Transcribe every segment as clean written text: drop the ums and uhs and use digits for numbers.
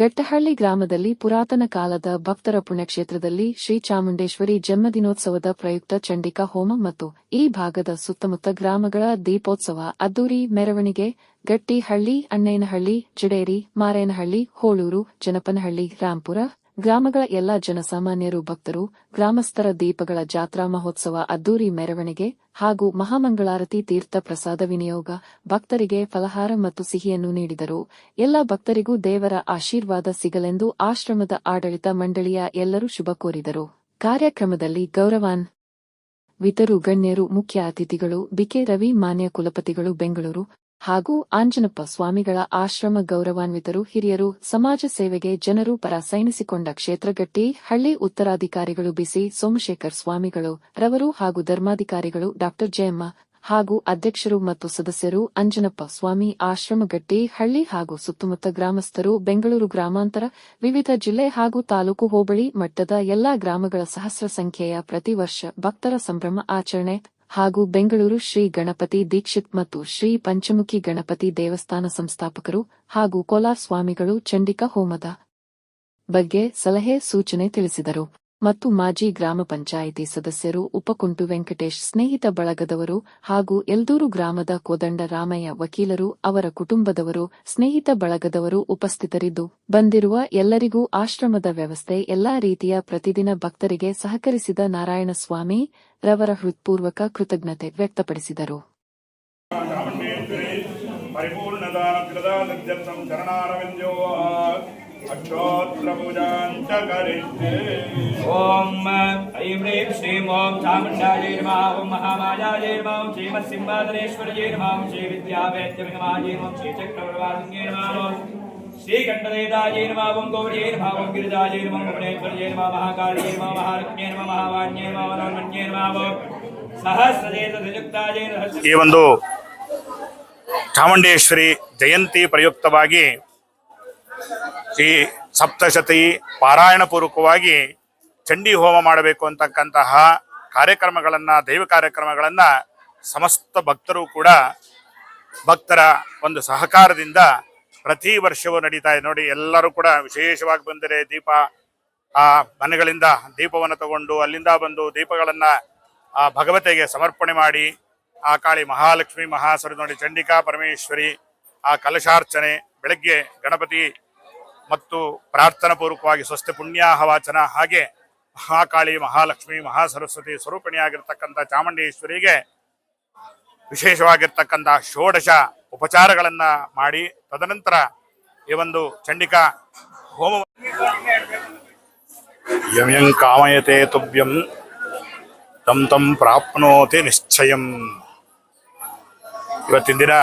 ಘಟ್ಟಹಳ್ಳಿ ಗ್ರಾಮದಲ್ಲಿ ಪುರಾತನ ಕಾಲದ ಭಕ್ತರ ಪುಣ್ಯಕ್ಷೇತ್ರದಲ್ಲಿ ಶ್ರೀ ಚಾಮುಂಡೇಶ್ವರಿ ಜನ್ಮದಿನೋತ್ಸವದ ಪ್ರಯುಕ್ತ ಚಂಡಿಕಾ ಹೋಮ ಮತ್ತು ಈ ಭಾಗದ ಸುತ್ತಮುತ್ತ ಗ್ರಾಮಗಳ ದೀಪೋತ್ಸವ ಅದ್ದೂರಿ ಮೆರವಣಿಗೆ. ಗಟ್ಟಿಹಳ್ಳಿ, ಅಣ್ಣಯ್ಯನಹಳ್ಳಿ, ಜಡೇರಿ, ಮಾರೇನಹಳ್ಳಿ, ಹೋಳೂರು, ಜನಪನಹಳ್ಳಿ, ರಾಂಪುರ ಗ್ರಾಮಗಳ ಎಲ್ಲ ಜನಸಾಮಾನ್ಯರು, ಭಕ್ತರು, ಗ್ರಾಮಸ್ಥರ ದೀಪಗಳ ಜಾತ್ರಾ ಮಹೋತ್ಸವ, ಅದ್ದೂರಿ ಮೆರವಣಿಗೆ ಹಾಗೂ ಮಹಾಮಂಗಳಾರತಿ, ತೀರ್ಥ ಪ್ರಸಾದ ವಿನಿಯೋಗ, ಭಕ್ತರಿಗೆ ಫಲಹಾರ ಮತ್ತು ಸಿಹಿಯನ್ನು ನೀಡಿದರು. ಎಲ್ಲ ಭಕ್ತರಿಗೂ ದೇವರ ಆಶೀರ್ವಾದ ಸಿಗಲೆಂದು ಆಶ್ರಮದ ಆಡಳಿತ ಮಂಡಳಿಯ ಎಲ್ಲರೂ ಶುಭ ಕೋರಿದರು. ಕಾರ್ಯಕ್ರಮದಲ್ಲಿ ಗೌರವಾನ್ವಿತರು ಗಣ್ಯರು, ಮುಖ್ಯ ಅತಿಥಿಗಳು ಬಿಕೆ ರವಿ ಮಾನ್ಯ ಕುಲಪತಿಗಳು ಬೆಂಗಳೂರು ಹಾಗೂ ಆಂಜನಪ್ಪ ಸ್ವಾಮಿಗಳ ಆಶ್ರಮ ಗೌರವಾನ್ವಿತರು, ಹಿರಿಯರು, ಸಮಾಜ ಸೇವೆಗೆ ಜನರು ಪರ ಸೈನಿಸಿಕೊಂಡ ಕ್ಷೇತ್ರಗಟ್ಟಿ ಹಳ್ಳಿ ಉತ್ತರಾಧಿಕಾರಿಗಳು ಬಿಸಿ ಸೋಮಶೇಖರ್ ಸ್ವಾಮಿಗಳು ರವರು ಹಾಗೂ ಧರ್ಮಾಧಿಕಾರಿಗಳು ಡಾ ಜಯಮ್ಮ ಹಾಗೂ ಅಧ್ಯಕ್ಷರು ಮತ್ತು ಸದಸ್ಯರು, ಅಂಜನಪ್ಪ ಸ್ವಾಮಿ ಆಶ್ರಮ ಗಟ್ಟಿ ಹಳ್ಳಿ ಹಾಗೂ ಸುತ್ತಮುತ್ತ ಗ್ರಾಮಸ್ಥರು, ಬೆಂಗಳೂರು ಗ್ರಾಮಾಂತರ, ವಿವಿಧ ಜಿಲ್ಲೆ ಹಾಗೂ ತಾಲೂಕು ಹೋಬಳಿ ಮಟ್ಟದ ಎಲ್ಲಾ ಗ್ರಾಮಗಳ ಸಹಸ್ರ ಸಂಖ್ಯೆಯ ಪ್ರತಿ ವರ್ಷ ಭಕ್ತರ ಸಂಭ್ರಮ ಆಚರಣೆ ಹಾಗೂ ಬೆಂಗಳೂರು ಶ್ರೀ ಗಣಪತಿ ದೀಕ್ಷಿತ್ ಮತ್ತು ಶ್ರೀ ಪಂಚಮುಖಿ ಗಣಪತಿ ದೇವಸ್ಥಾನ ಸಂಸ್ಥಾಪಕರು ಹಾಗೂ ಕೋಲಾರ್ ಸ್ವಾಮಿಗಳು ಚಂಡಿಕಾ ಹೋಮದ ಬಗ್ಗೆ ಸಲಹೆ ಸೂಚನೆ ತಿಳಿಸಿದರು ಮತ್ತು ಮಾಜಿ ಗ್ರಾಮ ಪಂಚಾಯಿತಿ ಸದಸ್ಯರು, ಉಪಕುಂಟು ವೆಂಕಟೇಶ್ ಸ್ನೇಹಿತ ಬಳಗದವರು ಹಾಗೂ ಎಲ್ದೂರು ಗ್ರಾಮದ ಕೋದಂಡ ರಾಮಯ್ಯ ವಕೀಲರು, ಅವರ ಕುಟುಂಬದವರು, ಸ್ನೇಹಿತ ಬಳಗದವರು ಉಪಸ್ಥಿತರಿದ್ದು, ಬಂದಿರುವ ಎಲ್ಲರಿಗೂ ಆಶ್ರಮದ ವ್ಯವಸ್ಥೆ ಎಲ್ಲಾ ರೀತಿಯ ಪ್ರತಿದಿನ ಭಕ್ತರಿಗೆ ಸಹಕರಿಸಿದ ನಾರಾಯಣಸ್ವಾಮಿ ರವರ ಹೃತ್ಪೂರ್ವಕ ಕೃತಜ್ಞತೆ ವ್ಯಕ್ತಪಡಿಸಿದರು. ओम ऐं ह्रीं श्रीं ओं चामुण्डायै नमः, ओं महामायायै नमः, ओं श्रीमत्सिंहासनेश्वर्यै नमः, ओं श्रीविद्यावेद्यविनमायै नमः, ओं श्रीचक्रवर्वादिन्यै नमः, ओं श्रीकण्ठदेवतायै नमः, ओं गौर्यै नमः, ओं गिरिजायै नमः, ओं भुवनेश्वर्यै नमः, महाकाल्यै नमः, महालक्ष्म्यै नमः, महावाण्यै नमः, मनोन्मन्यै नमः, ओं सहस्रदेशयुक्तायै नमः. ಈ ಒಂದು ಚಾಮುಂಡೇಶ್ವರಿ ಜಯಂತಿ ಪ್ರಯುಕ್ತವಾಗಿ ಈ ಸಪ್ತಶತಿ ಪಾರಾಯಣ ಪೂರ್ವಕವಾಗಿ ಚಂಡಿ ಹೋಮ ಮಾಡಬೇಕು ಅಂತಕ್ಕಂತಹ ಕಾರ್ಯಕ್ರಮಗಳನ್ನು, ದೈವ ಕಾರ್ಯಕ್ರಮಗಳನ್ನು ಸಮಸ್ತ ಭಕ್ತರು ಕೂಡ ಭಕ್ತರ ಒಂದು ಸಹಕಾರದಿಂದ ಪ್ರತಿ ವರ್ಷವೂ ನಡೀತಾ ಇದೆ. ನೋಡಿ, ಎಲ್ಲರೂ ಕೂಡ ವಿಶೇಷವಾಗಿ ಬಂದರೆ ದೀಪ ಮನೆಗಳಿಂದ ದೀಪವನ್ನು ತಗೊಂಡು ಅಲ್ಲಿಂದ ಬಂದು ದೀಪಗಳನ್ನು ಭಗವತೆಗೆ ಸಮರ್ಪಣೆ ಮಾಡಿ ಆ ಕಾಳಿ ಮಹಾಲಕ್ಷ್ಮಿ ಮಹಾಸರ ನೋಡಿ ಚಂಡಿಕಾ ಪರಮೇಶ್ವರಿ ಆ ಕಲಶಾರ್ಚನೆ, ಬೆಳಗ್ಗೆ ಗಣಪತಿ ಮತ್ತು ಪ್ರಾರ್ಥನಾ ಪೂರ್ವಕವಾಗಿ ಸ್ವಸ್ತಿ ಪುಣ್ಯಾಹವಾಚನ, ಹಾಗೆ ಮಹಾಕಾಳಿ ಮಹಾಲಕ್ಷ್ಮಿ ಮಹಾಸರಸ್ವತಿ ಸ್ವರೂಪಿಣಿಯಾಗಿರ್ತಕ್ಕಂಥ ಚಾಮುಂಡೇಶ್ವರಿಗೆ ವಿಶೇಷವಾಗಿರ್ತಕ್ಕಂಥ ಷೋಡಶ ಉಪಚಾರಗಳನ್ನ ಮಾಡಿ ತದನಂತರ ಈ ಒಂದು ಚಂಡಿಕಾ ಹೋಮ ಯಂ ಯಂ ಕಾಮಯತೆ ತುಭ್ಯಂ ತಂ ತಂ ಪ್ರಾಪ್ನೋತಿ ನಿಶ್ಚಯಂ. ಇವತ್ತಿನ ದಿನ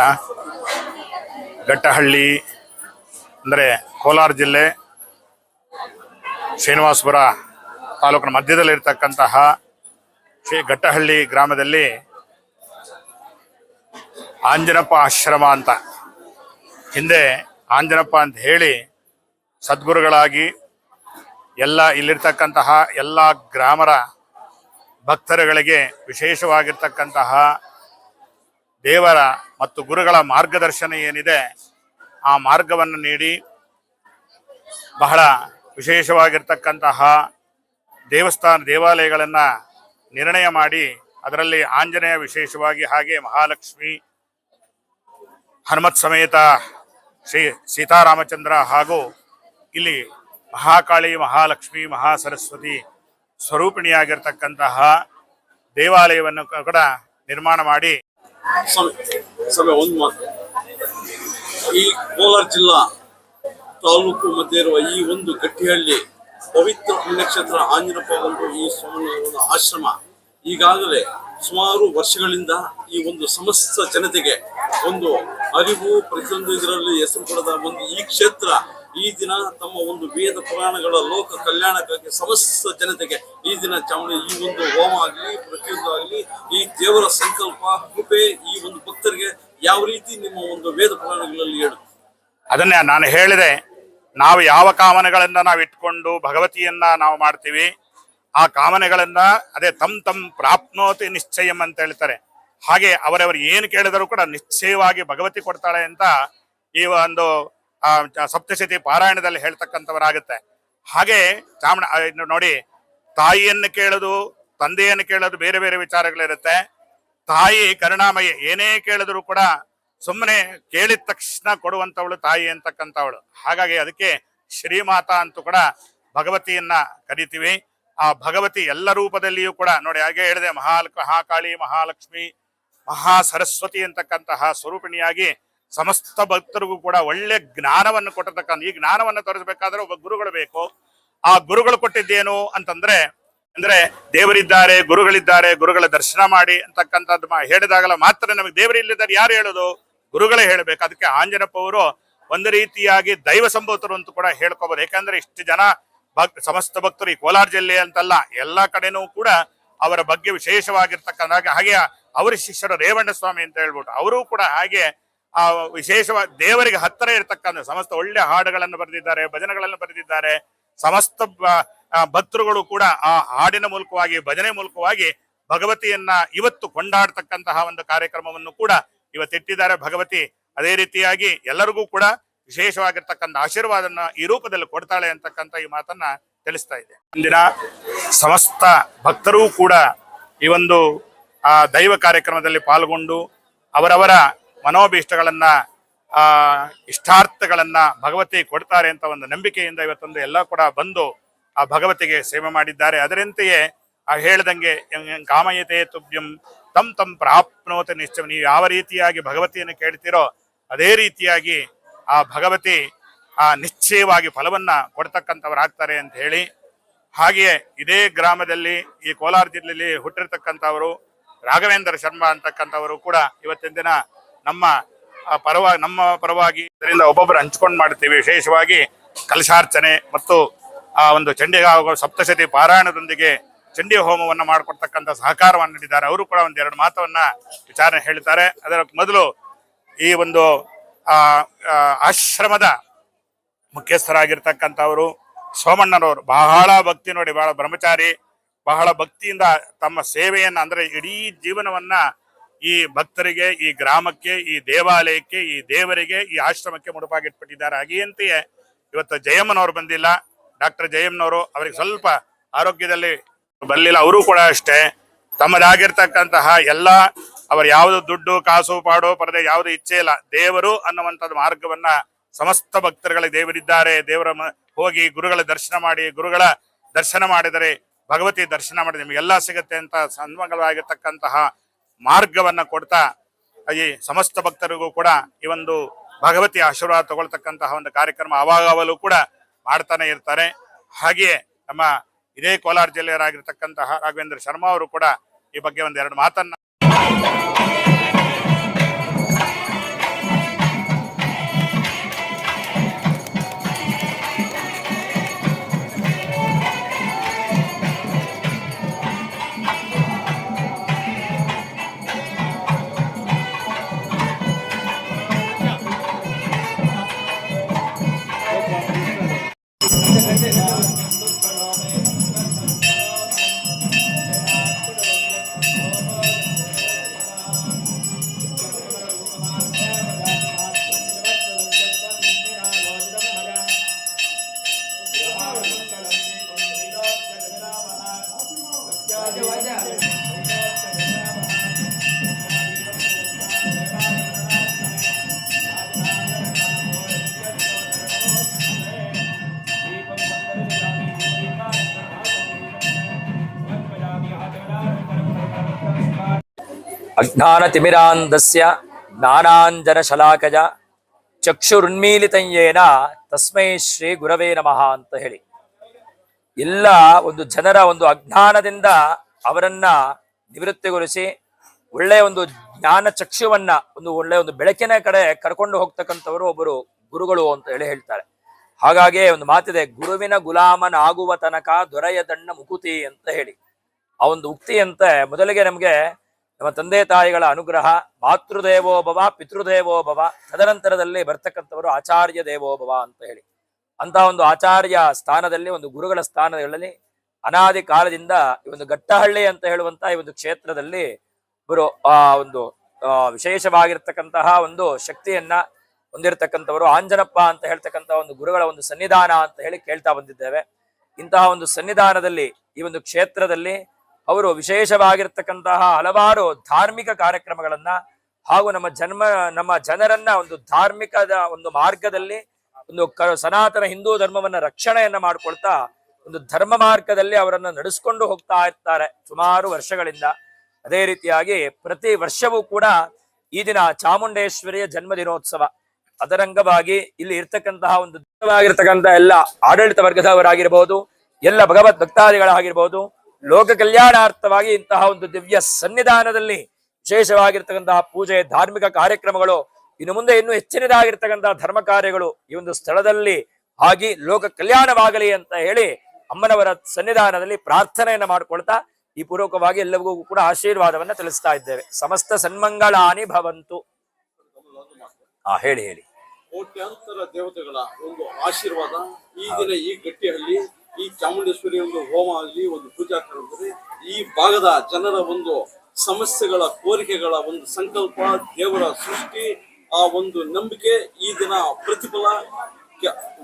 ಘಟ್ಟಹಳ್ಳಿ ಅಂದರೆ ಕೋಲಾರ ಜಿಲ್ಲೆ ಶ್ರೀನಿವಾಸಪುರ ತಾಲೂಕಿನ ಮಧ್ಯದಲ್ಲಿರ್ತಕ್ಕಂತಹ ಶ್ರೀ ಘಟ್ಟಹಳ್ಳಿ ಗ್ರಾಮದಲ್ಲಿ ಆಂಜನಪ್ಪ ಆಶ್ರಮ ಅಂತ, ಹಿಂದೆ ಆಂಜನಪ್ಪ ಅಂತ ಹೇಳಿ ಸದ್ಗುರುಗಳಾಗಿ ಎಲ್ಲ ಇಲ್ಲಿರ್ತಕ್ಕಂತಹ ಎಲ್ಲ ಗ್ರಾಮರ ಭಕ್ತರುಗಳಿಗೆ ವಿಶೇಷವಾಗಿರ್ತಕ್ಕಂತಹ ದೇವರ ಮತ್ತು ಗುರುಗಳ ಮಾರ್ಗದರ್ಶನ ಏನಿದೆ ಆ ಮಾರ್ಗವನ್ನು ನೀಡಿ ಬಹಳ ವಿಶೇಷವಾಗಿರ್ತಕ್ಕಂತಹ ದೇವಾಲಯಗಳನ್ನು ನಿರ್ಣಯ ಮಾಡಿ ಅದರಲ್ಲಿ ಆಂಜನೇಯ ವಿಶೇಷವಾಗಿ, ಹಾಗೆ ಮಹಾಲಕ್ಷ್ಮಿ, ಹನುಮತ್ ಸಮೇತ ಶ್ರೀ ಸೀತಾರಾಮಚಂದ್ರ ಹಾಗೂ ಇಲ್ಲಿ ಮಹಾಕಾಳಿ ಮಹಾಲಕ್ಷ್ಮಿ ಮಹಾಸರಸ್ವತಿ ಸ್ವರೂಪಿಣಿಯಾಗಿರ್ತಕ್ಕಂತಹ ದೇವಾಲಯವನ್ನು ಕೂಡ ನಿರ್ಮಾಣ ಮಾಡಿ ಈ ಕೋಲಾರ ಜಿಲ್ಲಾ ತಾಲೂಕು ಮಧ್ಯೆ ಇರುವ ಈ ಒಂದು ಗಟ್ಟಿಹಳ್ಳಿ ಪವಿತ್ರ ಪುಣ್ಯಕ್ಷೇತ್ರ ಆಂಜನಪ್ಪ ಒಂದು ಈ ಸ್ವಾಮಿ ಒಂದು ಆಶ್ರಮ ಈಗಾಗಲೇ ಸುಮಾರು ವರ್ಷಗಳಿಂದ ಈ ಒಂದು ಸಮಸ್ತ ಜನತೆಗೆ ಒಂದು ಅರಿವು, ಪ್ರತಿಯೊಂದು ಇದರಲ್ಲಿ ಹೆಸರು ಪಡೆದ ಒಂದು ಈ ಕ್ಷೇತ್ರ ಈ ದಿನ ತಮ್ಮ ಒಂದು ವೇದ ಪುರಾಣಗಳ ಲೋಕ ಕಲ್ಯಾಣಕ್ಕಾಗಿ ಸಮಸ್ತ ಜನತೆಗೆ ಈ ದಿನ ಚಾಮುಂಡಿ ಈ ಒಂದು ಹೋಮ ಆಗಲಿ ಪ್ರತಿಯೊಂದು ಆಗಲಿ ಈ ದೇವರ ಸಂಕಲ್ಪ ಕೃಪೆ ಈ ಒಂದು ಭಕ್ತರಿಗೆ ಯಾವ ರೀತಿ ನಿಮ್ಮ ಒಂದು ವೇದ ಪುರಾಣಗಳಲ್ಲಿ ಹೇಳು. ಅದನ್ನೇ ನಾನು ಹೇಳಿದೆ, ನಾವು ಯಾವ ಕಾಮನೆಗಳನ್ನ ನಾವು ಇಟ್ಕೊಂಡು ಭಗವತಿಯನ್ನ ನಾವು ಮಾಡ್ತೀವಿ ಆ ಕಾಮನೆಗಳನ್ನ ಅದೇ ತಮ್ ತಮ್ ಪ್ರಾಪ್ನೋತಿ ನಿಶ್ಚಯಂ ಅಂತ ಹೇಳ್ತಾರೆ. ಹಾಗೆ ಅವರವರು ಏನು ಕೇಳಿದರೂ ಕೂಡ ನಿಶ್ಚಯವಾಗಿ ಭಗವತಿ ಕೊಡ್ತಾಳೆ ಅಂತ ಈ ಒಂದು ಸಪ್ತಶತಿ ಪಾರಾಯಣದಲ್ಲಿ ಹೇಳ್ತಕ್ಕಂಥವರಾಗುತ್ತೆ. ಹಾಗೆ ಇನ್ನು ನೋಡಿ, ತಾಯಿಯನ್ನು ಕೇಳೋದು ತಂದೆಯನ್ನು ಕೇಳೋದು ಬೇರೆ ಬೇರೆ ವಿಚಾರಗಳಿರುತ್ತೆ. ತಾಯಿ ಕರುಣಾಮಯಿ, ಏನೇ ಕೇಳಿದ್ರು ಕೂಡ ಸುಮ್ಮನೆ ಕೇಳಿದ ತಕ್ಷಣ ಕೊಡುವಂತವಳು ತಾಯಿ ಅಂತಕ್ಕಂಥವಳು. ಹಾಗಾಗಿ ಅದಕ್ಕೆ ಶ್ರೀಮಾತಾ ಅಂತೂ ಕೂಡ ಭಗವತಿಯನ್ನ ಕರಿತೀವಿ. ಆ ಭಗವತಿ ಎಲ್ಲ ರೂಪದಲ್ಲಿಯೂ ಕೂಡ ನೋಡಿ, ಹಾಗೆ ಹೇಳಿದೆ, ಮಹಾಕಾಳಿ, ಮಹಾಲಕ್ಷ್ಮಿ, ಮಹಾ ಸರಸ್ವತಿ ಅಂತಕ್ಕಂತಹ ಸ್ವರೂಪಿಣಿಯಾಗಿ ಸಮಸ್ತ ಭಕ್ತರಿಗೂ ಕೂಡ ಒಳ್ಳೆ ಜ್ಞಾನವನ್ನು ಕೊಟ್ಟಿರ್ತಕ್ಕಂಥ, ಈ ಜ್ಞಾನವನ್ನು ತೋರಿಸಬೇಕಾದ್ರೆ ಒಬ್ಬ ಗುರುಗಳು ಬೇಕು. ಆ ಗುರುಗಳು ಕೊಟ್ಟಿದ್ದೇನು ಅಂತಂದ್ರೆ ದೇವರಿದ್ದಾರೆ, ಗುರುಗಳಿದ್ದಾರೆ, ಗುರುಗಳ ದರ್ಶನ ಮಾಡಿ ಅಂತಕ್ಕಂಥದ್ದು ಹೇಳಿದಾಗಲ ಮಾತ್ರ ನಮಗೆ ದೇವರು ಇಲ್ಲಿದ್ದಾರೆ ಯಾರು ಹೇಳೋದು? ಗುರುಗಳೇ ಹೇಳಬೇಕು. ಅದಕ್ಕೆ ಆಂಜನಪ್ಪ ಅವರು ಒಂದು ರೀತಿಯಾಗಿ ದೈವ ಸಂಭೂತರು ಅಂತ ಕೂಡ ಹೇಳ್ಕೋಬಹುದು. ಯಾಕಂದ್ರೆ ಇಷ್ಟು ಜನ ಸಮಸ್ತ ಭಕ್ತರು ಈ ಕೋಲಾರ ಜಿಲ್ಲೆ ಅಂತಲ್ಲ, ಎಲ್ಲಾ ಕಡೆನೂ ಕೂಡ ಅವರ ಬಗ್ಗೆ ವಿಶೇಷವಾಗಿರ್ತಕ್ಕಂಥ, ಹಾಗೆ ಅವರ ಶಿಷ್ಯರು ರೇವಣ್ಣ ಸ್ವಾಮಿ ಅಂತ ಹೇಳ್ಬಿಟ್ಟು ಅವರು ಕೂಡ ಹಾಗೆ ವಿಶೇಷವಾಗಿ ದೇವರಿಗೆ ಹತ್ತಿರ ಇರತಕ್ಕಂಥ ಸಮಸ್ತ ಒಳ್ಳೆ ಹಾಡುಗಳನ್ನು ಬರೆದಿದ್ದಾರೆ, ಭಜನೆಗಳನ್ನು ಬರೆದಿದ್ದಾರೆ. ಸಮಸ್ತ ಭಕ್ತರುಗಳು ಕೂಡ ಆ ಹಾಡಿನ ಮೂಲಕವಾಗಿ, ಭಜನೆ ಮೂಲಕವಾಗಿ ಭಗವತಿಯನ್ನ ಇವತ್ತು ಕೊಂಡಾಡ್ತಕ್ಕಂತಹ ಒಂದು ಕಾರ್ಯಕ್ರಮವನ್ನು ಕೂಡ ಇವತ್ತಿಟ್ಟಿದ್ದಾರೆ. ಭಗವತಿ ಅದೇ ರೀತಿಯಾಗಿ ಎಲ್ಲರಿಗೂ ಕೂಡ ವಿಶೇಷವಾಗಿರ್ತಕ್ಕಂಥ ಆಶೀರ್ವಾದನ ಈ ರೂಪದಲ್ಲಿ ಕೊಡ್ತಾಳೆ ಅಂತಕ್ಕಂಥ ಈ ಮಾತನ್ನ ತಿಳಿಸ್ತಾ ಇದೆ. ಇಂದಿನ ಸಮಸ್ತ ಭಕ್ತರೂ ಕೂಡ ಈ ಒಂದು ದೈವ ಕಾರ್ಯಕ್ರಮದಲ್ಲಿ ಪಾಲ್ಗೊಂಡು ಅವರವರ ಮನೋಭೀಷ್ಟಗಳನ್ನ ಇಷ್ಟಾರ್ಥಗಳನ್ನ ಭಗವತಿ ಕೊಡ್ತಾರೆ ಅಂತ ಒಂದು ನಂಬಿಕೆಯಿಂದ ಇವತ್ತೊಂದು ಎಲ್ಲ ಕೂಡ ಬಂದು ಆ ಭಗವತಿಗೆ ಸೇವೆ ಮಾಡಿದ್ದಾರೆ. ಅದರಂತೆಯೇ ಹೇಳ್ದಂಗೆ ಕಾಮಯತೆ ತುಭ್ಯಂ ತಂ ತಂ ಪ್ರಾಪ್ನೋತ ನಿಶ್ಚಯ. ನೀವು ಯಾವ ರೀತಿಯಾಗಿ ಭಗವತಿಯನ್ನು ಕೇಳ್ತೀರೋ ಅದೇ ರೀತಿಯಾಗಿ ಆ ಭಗವತಿ ನಿಶ್ಚಯವಾಗಿ ಫಲವನ್ನ ಕೊಡ್ತಕ್ಕಂಥವರಾಗ್ತಾರೆ ಅಂತ ಹೇಳಿ, ಹಾಗೆಯೇ ಇದೇ ಗ್ರಾಮದಲ್ಲಿ ಈ ಕೋಲಾರ ಜಿಲ್ಲೆಯಲ್ಲಿ ಹುಟ್ಟಿರ್ತಕ್ಕಂಥವರು ರಾಘವೇಂದ್ರ ಶರ್ಮಾ ಅಂತಕ್ಕಂಥವರು ಕೂಡ ಇವತ್ತಿನ ದಿನ ನಮ್ಮ ಪರವಾಗಿ ಇದರಿಂದ ಒಬ್ಬೊಬ್ಬರು ಹಂಚ್ಕೊಂಡು ಮಾಡ್ತೀವಿ. ವಿಶೇಷವಾಗಿ ಕಲಶಾರ್ಚನೆ ಮತ್ತು ಒಂದು ಸಪ್ತಶತಿ ಪಾರಾಯಣದೊಂದಿಗೆ ಚಂಡಿ ಹೋಮವನ್ನ ಮಾಡಿಕೊಡ್ತಕ್ಕಂಥ ಸಹಕಾರವನ್ನು ನೀಡಿದ್ದಾರೆ. ಅವರು ಕೂಡ ಒಂದೆರಡು ಮಾತವನ್ನ ವಿಚಾರಣೆ ಹೇಳ್ತಾರೆ. ಅದರ ಮೊದಲು ಈ ಒಂದು ಆಶ್ರಮದ ಮುಖ್ಯಸ್ಥರಾಗಿರ್ತಕ್ಕಂಥವರು ಸೋಮಣ್ಣನವರು ಬಹಳ ಭಕ್ತಿ ನೋಡಿ, ಬಹಳ ಬ್ರಹ್ಮಚಾರಿ, ಬಹಳ ಭಕ್ತಿಯಿಂದ ತಮ್ಮ ಸೇವೆಯನ್ನ ಅಂದ್ರೆ ಇಡೀ ಜೀವನವನ್ನ ಈ ಭಕ್ತರಿಗೆ, ಈ ಗ್ರಾಮಕ್ಕೆ, ಈ ದೇವಾಲಯಕ್ಕೆ, ಈ ದೇವರಿಗೆ, ಈ ಆಶ್ರಮಕ್ಕೆ ಮುಡುಪಾಗಿಟ್ಬಿಟ್ಟಿದ್ದಾರೆ. ಹಾಗೆಯಂತೆಯೇ ಇವತ್ತು ಜಯಮ್ಮನವರು ಬಂದಿಲ್ಲ, ಡಾಕ್ಟರ್ ಜಯಮ್ಮನವರು, ಅವರಿಗೆ ಸ್ವಲ್ಪ ಆರೋಗ್ಯದಲ್ಲಿ ಬರಲಿಲ್ಲ. ಅವರು ಕೂಡ ಅಷ್ಟೇ ತಮ್ಮದಾಗಿರ್ತಕ್ಕಂತಹ ಎಲ್ಲ ಅವರು ಯಾವುದು ದುಡ್ಡು ಕಾಸು ಪಾಡು ಪರದೆ ಯಾವುದು ಇಚ್ಛೆ ಇಲ್ಲ, ದೇವರು ಅನ್ನುವಂಥದ್ದು ಮಾರ್ಗವನ್ನ ಸಮಸ್ತ ಭಕ್ತರುಗಳಿಗೆ ದೇವರಿದ್ದಾರೆ, ದೇವರ ಹೋಗಿ ಗುರುಗಳ ದರ್ಶನ ಮಾಡಿ, ಗುರುಗಳ ದರ್ಶನ ಮಾಡಿದರೆ ಭಗವತಿ ದರ್ಶನ ಮಾಡಿ ನಿಮಗೆಲ್ಲ ಸಿಗುತ್ತೆ ಅಂತ ಸನ್ಮಂಗಲವಾಗಿರ್ತಕ್ಕಂತಹ ಮಾರ್ಗವನ್ನ ಕೊಡ್ತಾ ಈ ಸಮಸ್ತ ಭಕ್ತರಿಗೂ ಕೂಡ ಈ ಒಂದು ಭಗವತಿ ಆಶೀರ್ವಾದ ತಗೊಳ್ತಕ್ಕಂತಹ ಒಂದು ಕಾರ್ಯಕ್ರಮ ಅವಾಗಲೂ ಕೂಡ ಮಾಡ್ತಾನೆ ಇರ್ತಾರೆ. ಹಾಗೆಯೇ ನಮ್ಮ ಇದೇ ಕೋಲಾರ ಜಿಲ್ಲೆಯರಾಗಿರ್ತಕ್ಕಂತಹ ರಾಘವೇಂದ್ರ ಶರ್ಮಾ ಅವರು ಕೂಡ ಈ ಬಗ್ಗೆ ಒಂದೆರಡು ಮಾತನ್ನ ಅಜ್ಞಾನತಿಮಿರಾಂಧಸ್ಯ ಜ್ಞಾನಾಂಜನಶಲಾಕಜ ಚಕ್ಷುರುನ್ಮೀಲಿತಂಯೇನ ತಸ್ಮೈ ಶ್ರೀ ಗುರವೇ ನಮಃ ಅಂತ ಹೇಳಿ, ಎಲ್ಲ ಒಂದು ಜನರ ಒಂದು ಅಜ್ಞಾನದಿಂದ ಅವರನ್ನ ನಿವೃತ್ತಿಗೊಳಿಸಿ ಒಳ್ಳೆಯ ಒಂದು ಜ್ಞಾನ ಚಕ್ಷುವನ್ನ ಒಂದು ಒಳ್ಳೆಯ ಒಂದು ಬೆಳಕಿನ ಕಡೆ ಕರ್ಕೊಂಡು ಹೋಗ್ತಕ್ಕಂಥವರು ಒಬ್ಬರು ಗುರುಗಳು ಅಂತ ಹೇಳಿ ಹೇಳ್ತಾರೆ. ಹಾಗಾಗಿ ಒಂದು ಮಾತಿದೆ, ಗುರುವಿನ ಗುಲಾಮನಾಗುವ ತನಕ ದೊರೆಯದಣ್ಣ ಮುಕುತಿ ಅಂತ ಹೇಳಿ. ಆ ಒಂದು ಉಕ್ತಿ ಅಂತ ಮೊದಲಿಗೆ ನಮಗೆ ನಮ್ಮ ತಂದೆ ತಾಯಿಗಳ ಅನುಗ್ರಹ, ಮಾತೃದೇವೋಭವ ಪಿತೃದೇವೋಭವ, ತದನಂತರದಲ್ಲಿ ಬರ್ತಕ್ಕಂಥವರು ಆಚಾರ್ಯ ದೇವೋಭವ ಅಂತ ಹೇಳಿ, ಅಂತ ಒಂದು ಆಚಾರ್ಯ ಸ್ಥಾನದಲ್ಲಿ, ಒಂದು ಗುರುಗಳ ಸ್ಥಾನಗಳಲ್ಲಿ ಅನಾದಿ ಕಾಲದಿಂದ ಈ ಒಂದು ಗಟ್ಟಹಳ್ಳಿ ಅಂತ ಹೇಳುವಂತ ಈ ಒಂದು ಕ್ಷೇತ್ರದಲ್ಲಿ ಇವರು ಒಂದು ವಿಶೇಷವಾಗಿರ್ತಕ್ಕಂತಹ ಒಂದು ಶಕ್ತಿಯನ್ನ, ಹೊಂದಿರತಕ್ಕಂಥವರು ಆಂಜನಪ್ಪ ಅಂತ ಹೇಳ್ತಕ್ಕಂಥ ಒಂದು ಗುರುಗಳ ಒಂದು ಸನ್ನಿಧಾನ ಅಂತ ಹೇಳಿ ಕೇಳ್ತಾ ಬಂದಿದ್ದೇವೆ. ಇಂತಹ ಒಂದು ಸನ್ನಿಧಾನದಲ್ಲಿ ಈ ಒಂದು ಕ್ಷೇತ್ರದಲ್ಲಿ ಅವರು ವಿಶೇಷವಾಗಿರ್ತಕ್ಕಂತಹ ಹಲವಾರು ಧಾರ್ಮಿಕ ಕಾರ್ಯಕ್ರಮಗಳನ್ನ ಹಾಗೂ ನಮ್ಮ ಜನರನ್ನ ಒಂದು ಧಾರ್ಮಿಕದ ಒಂದು ಮಾರ್ಗದಲ್ಲಿ ಒಂದು ಸನಾತನ ಹಿಂದೂ ಧರ್ಮವನ್ನ ರಕ್ಷಣೆಯನ್ನ ಮಾಡ್ಕೊಳ್ತಾ ಒಂದು ಧರ್ಮ ಮಾರ್ಗದಲ್ಲಿ ಅವರನ್ನು ನಡೆಸ್ಕೊಂಡು ಹೋಗ್ತಾ ಇರ್ತಾರೆ ಸುಮಾರು ವರ್ಷಗಳಿಂದ. ಅದೇ ರೀತಿಯಾಗಿ ಪ್ರತಿ ವರ್ಷವೂ ಕೂಡ ಈ ದಿನ ಚಾಮುಂಡೇಶ್ವರಿಯ ಜನ್ಮ ದಿನೋತ್ಸವ. ಅದರ ಅಂಗವಾಗಿ ಇಲ್ಲಿ ಇರ್ತಕ್ಕಂತಹ ಒಂದು ದಿನವಾಗಿರ್ತಕ್ಕಂತಹ ಎಲ್ಲ ಆಡಳಿತ ವರ್ಗದವರಾಗಿರ್ಬೋದು, ಎಲ್ಲ ಭಗವದ್ ಭಕ್ತಾದಿಗಳಾಗಿರ್ಬೋದು, ಲೋಕ ಕಲ್ಯಾಣಾರ್ಥವಾಗಿ ಇಂತಹ ಒಂದು ದಿವ್ಯ ಸನ್ನಿಧಾನದಲ್ಲಿ ವಿಶೇಷವಾಗಿರ್ತಕ್ಕಂತಹ ಪೂಜೆ, ಧಾರ್ಮಿಕ ಕಾರ್ಯಕ್ರಮಗಳು, ಇನ್ನು ಮುಂದೆ ಇನ್ನೂ ಹೆಚ್ಚಿನದಾಗಿರ್ತಕ್ಕಂತಹ ಧರ್ಮ ಕಾರ್ಯಗಳು ಈ ಒಂದು ಸ್ಥಳದಲ್ಲಿ ಆಗಿ ಲೋಕ ಕಲ್ಯಾಣವಾಗಲಿ ಅಂತ ಹೇಳಿ ಅಮ್ಮನವರ ಸನ್ನಿಧಾನದಲ್ಲಿ ಪ್ರಾರ್ಥನೆಯನ್ನ ಮಾಡ್ಕೊಳ್ತಾ ಈ ಪೂರ್ವಕವಾಗಿ ಎಲ್ಲರಿಗೂ ಕೂಡ ಆಶೀರ್ವಾದವನ್ನ ತಿಳಿಸ್ತಾ ಇದ್ದೇವೆ. ಸಮಸ್ತ ಸನ್ಮಂಗಳಾನಿ ಭವಂತು. ಹೇಳಿ. ಕೋಟ್ಯಾಂತರ ದೇವತೆಗಳ ಒಂದು ಆಶೀರ್ವಾದ ಈ ದಿನ ಈ ಗಟ್ಟಿಹಳ್ಳಿ ಈ ಚಾಮುಂಡೇಶ್ವರಿ ಒಂದು ಹೋಮ ಆಗಲಿ, ಒಂದು ಪೂಜಾ ಕಾರ್ಯಕ್ರಮದಲ್ಲಿ ಈ ಭಾಗದ ಜನರ ಒಂದು ಸಮಸ್ಯೆಗಳ, ಕೋರಿಕೆಗಳ ಒಂದು ಸಂಕಲ್ಪ, ದೇವರ ಸೃಷ್ಟಿ, ಆ ಒಂದು ನಂಬಿಕೆ ಈ ದಿನ ಪ್ರತಿಫಲ.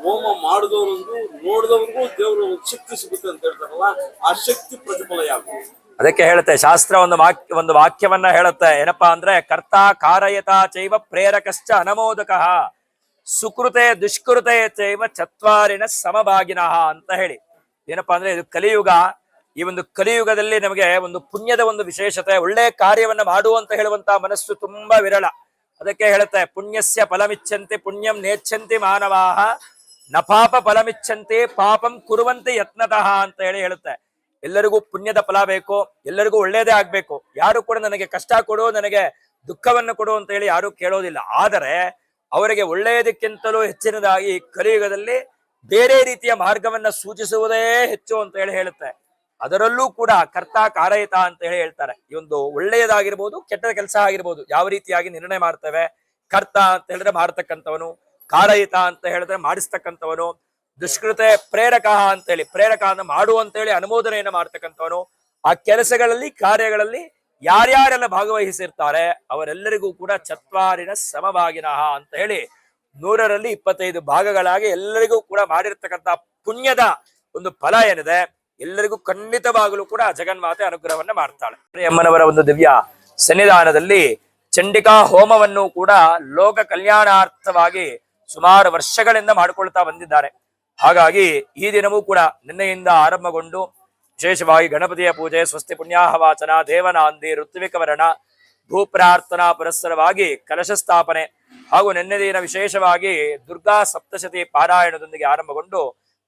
ಹೋಮ ಮಾಡಿದವರೊಂದು ನೋಡಿದವ್ರಿಗೂ ದೇವರ ಒಂದು ಶಕ್ತಿ ಸಿಗುತ್ತೆ ಅಂತ ಹೇಳ್ತಾರಲ್ಲ, ಆ ಶಕ್ತಿ ಪ್ರತಿಫಲ ಯಾವುದು? ಅದಕ್ಕೆ ಹೇಳುತ್ತೆ ಶಾಸ್ತ್ರ ಒಂದು ವಾಕ್ಯವನ್ನ ಹೇಳುತ್ತೆ. ಏನಪ್ಪಾ ಅಂದ್ರೆ, ಕರ್ತ ಕಾರಯತ ಚೈವ ಪ್ರೇರಕಶ್ಚ ಅನಮೋದಕ ಸುಕೃತೆ ದುಷ್ಕೃತೆ ಚೈವ ಚತ್ವಾರಿನ ಸಮಭಾಗಿನಃ ಅಂತ ಹೇಳಿ. ಏನಪ್ಪಾ ಅಂದ್ರೆ, ಇದು ಕಲಿಯುಗ. ಈ ಒಂದು ಕಲಿಯುಗದಲ್ಲಿ ನಮಗೆ ಒಂದು ಪುಣ್ಯದ ಒಂದು ವಿಶೇಷತೆ, ಒಳ್ಳೆ ಕಾರ್ಯವನ್ನ ಮಾಡುವಂತ ಹೇಳುವಂತ ಮನಸ್ಸು ತುಂಬಾ ವಿರಳ. ಅದಕ್ಕೆ ಹೇಳುತ್ತೆ, ಪುಣ್ಯಸ್ಯ ಫಲಮಿಚ್ಛಂತಿ ಪುಣ್ಯಂ ನೇಚ್ಛಂತಿ ಮಾನವಾಹ ನ ಪಾಪ ಫಲಮಿಚ್ಛಂತಿ ಪಾಪಂ ಕುರುವಂತೆ ಯತ್ನತಃ ಅಂತ ಹೇಳುತ್ತೆ. ಎಲ್ಲರಿಗೂ ಪುಣ್ಯದ ಫಲ ಬೇಕು, ಎಲ್ಲರಿಗೂ ಒಳ್ಳೇದೇ ಆಗ್ಬೇಕು. ಯಾರು ಕೂಡ ನನಗೆ ಕಷ್ಟ ಕೊಡು, ನನಗೆ ದುಃಖವನ್ನು ಕೊಡು ಅಂತ ಹೇಳಿ ಯಾರು ಕೇಳೋದಿಲ್ಲ. ಆದರೆ ಅವರಿಗೆ ಒಳ್ಳೆಯದಕ್ಕಿಂತಲೂ ಹೆಚ್ಚಿನದಾಗಿ ಕಲಿಯುಗದಲ್ಲಿ ಬೇರೆ ರೀತಿಯ ಮಾರ್ಗವನ್ನ ಸೂಚಿಸುವುದೇ ಹೆಚ್ಚು ಅಂತ ಹೇಳುತ್ತೆ. ಅದರಲ್ಲೂ ಕೂಡ ಕರ್ತ ಕಾರಯಿತ ಅಂತ ಹೇಳ್ತಾರೆ. ಈ ಒಂದು ಒಳ್ಳೆಯದಾಗಿರ್ಬೋದು, ಕೆಟ್ಟ ಕೆಲಸ ಆಗಿರ್ಬೋದು, ಯಾವ ರೀತಿಯಾಗಿ ನಿರ್ಣಯ ಮಾಡ್ತೇವೆ. ಕರ್ತ ಅಂತ ಹೇಳಿದ್ರೆ ಮಾಡ್ತಕ್ಕಂಥವನು, ಕಾರಯಿತ ಅಂತ ಹೇಳಿದ್ರೆ ಮಾಡಿಸ್ತಕ್ಕಂಥವನು, ದುಷ್ಕೃತೆ ಪ್ರೇರಕ ಅಂತೇಳಿ, ಪ್ರೇರಕ ಅಂತ ಮಾಡು ಅಂತೇಳಿ ಅನುಮೋದನೆಯನ್ನ ಮಾಡ್ತಕ್ಕಂಥವನು. ಆ ಕೆಲಸಗಳಲ್ಲಿ, ಕಾರ್ಯಗಳಲ್ಲಿ ಯಾರ್ಯಾರೆಲ್ಲ ಭಾಗವಹಿಸಿರ್ತಾರೆ ಅವರೆಲ್ಲರಿಗೂ ಕೂಡ ಚತ್ವಾರಿನ ಸಮಭಾಗಿನಃ ಅಂತ ಹೇಳಿ 100ರಲ್ಲಿ 25 ಭಾಗಗಳಾಗಿ ಎಲ್ಲರಿಗೂ ಕೂಡ ಮಾಡಿರ್ತಕ್ಕಂಥ ಪುಣ್ಯದ ಒಂದು ಫಲ ಏನಿದೆ ಎಲ್ಲರಿಗೂ ಖಂಡಿತವಾಗಲೂ ಕೂಡ ಜಗನ್ಮಾತೆ ಅನುಗ್ರಹವನ್ನ ಮಾಡ್ತಾಳೆ. ಅಮ್ಮನವರ ಒಂದು ದಿವ್ಯ ಸನ್ನಿಧಾನದಲ್ಲಿ ಚಂಡಿಕಾ ಹೋಮವನ್ನು ಕೂಡ ಲೋಕ ಕಲ್ಯಾಣಾರ್ಥವಾಗಿ ಸುಮಾರು ವರ್ಷಗಳಿಂದ ಮಾಡಿಕೊಳ್ತಾ ಬಂದಿದ್ದಾರೆ. ಹಾಗಾಗಿ ಈ ದಿನವೂ ಕೂಡ ನಿನ್ನೆಯಿಂದ ಆರಂಭಗೊಂಡು ವಿಶೇಷವಾಗಿ ಗಣಪತಿಯ ಪೂಜೆ, ಸ್ವಸ್ತಿ ಪುಣ್ಯಾಹವಾಚನ, ದೇವನಾಂದಿ, ಋತ್ವಿಕವರಣ, ಭೂಪ್ರಾರ್ಥನಾ ಪುರಸ್ಸರವಾಗಿ ಕಲಶ ಸ್ಥಾಪನೆ ಹಾಗೂ ನಿನ್ನೆ ದಿನ ವಿಶೇಷವಾಗಿ ದುರ್ಗಾ ಸಪ್ತಶತಿ ಪಾರಾಯಣದೊಂದಿಗೆ ಆರಂಭಗೊಂಡು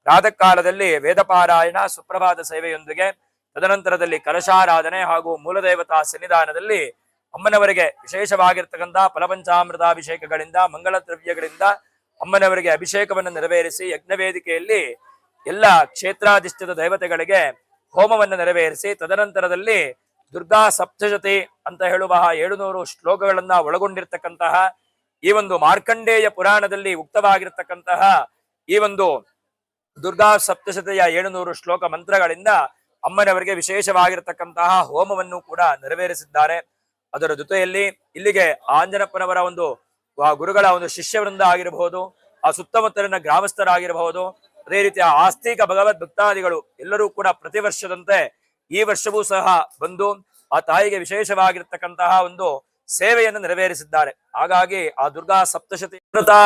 ಪ್ರಾತಃ ಕಾಲದಲ್ಲಿ ವೇದ ಪಾರಾಯಣ, ಸುಪ್ರಭಾತ ಸೇವೆಯೊಂದಿಗೆ ತದನಂತರದಲ್ಲಿ ಕಲಶಾರಾಧನೆ ಹಾಗೂ ಮೂಲದೇವತಾ ಸನ್ನಿಧಾನದಲ್ಲಿ ಅಮ್ಮನವರಿಗೆ ವಿಶೇಷವಾಗಿರ್ತಕ್ಕಂಥ ಫಲಪಂಚಾಮೃತಾಭಿಷೇಕಗಳಿಂದ, ಮಂಗಳ ದ್ರವ್ಯಗಳಿಂದ ಅಮ್ಮನವರಿಗೆ ಅಭಿಷೇಕವನ್ನು ನೆರವೇರಿಸಿ ಯಜ್ಞವೇದಿಕೆಯಲ್ಲಿ ಎಲ್ಲ ಕ್ಷೇತ್ರಾಧಿಷ್ಠಿತ ದೇವತೆಗಳಿಗೆ ಹೋಮವನ್ನು ನೆರವೇರಿಸಿ ತದನಂತರದಲ್ಲಿ ದುರ್ಗಾ ಸಪ್ತಶತಿ ಅಂತ ಹೇಳುವ 700 ಶ್ಲೋಕಗಳನ್ನ ಒಳಗೊಂಡಿರ್ತಕ್ಕಂತಹ ಈ ಒಂದು ಮಾರ್ಕಂಡೇಯ ಪುರಾಣದಲ್ಲಿ ಉಕ್ತವಾಗಿರ್ತಕ್ಕಂತಹ ಈ ಒಂದು ದುರ್ಗಾ ಸಪ್ತಶತಿಯ 700 ಶ್ಲೋಕ ಮಂತ್ರಗಳಿಂದ ಅಮ್ಮನವರಿಗೆ ವಿಶೇಷವಾಗಿರ್ತಕ್ಕಂತಹ ಹೋಮವನ್ನು ಕೂಡ ನೆರವೇರಿಸಿದ್ದಾರೆ. ಅದರ ಜೊತೆಯಲ್ಲಿ ಇಲ್ಲಿಗೆ ಆಂಜನಪ್ಪನವರ ಒಂದು ಗುರುಗಳ ಒಂದು ಶಿಷ್ಯವೃಂದ ಆಗಿರಬಹುದು, ಆ ಸುತ್ತಮುತ್ತಲಿನ ಗ್ರಾಮಸ್ಥರಾಗಿರಬಹುದು, ಅದೇ ರೀತಿಯ ಆಸ್ತಿಕ ಭಗವದ್ ಭಕ್ತಾದಿಗಳು ಎಲ್ಲರೂ ಕೂಡ ಪ್ರತಿ ವರ್ಷದಂತೆ ಈ ವರ್ಷವೂ ಸಹ ಬಂದು ಆ ತಾಯಿಗೆ ವಿಶೇಷವಾಗಿರ್ತಕ್ಕಂತಹ ಒಂದು ಸೇವೆಯನ್ನು ನೆರವೇರಿಸಿದ್ದಾರೆ. ಹಾಗಾಗಿ ಆ ದುರ್ಗಾ ಸಪ್ತಶತಿ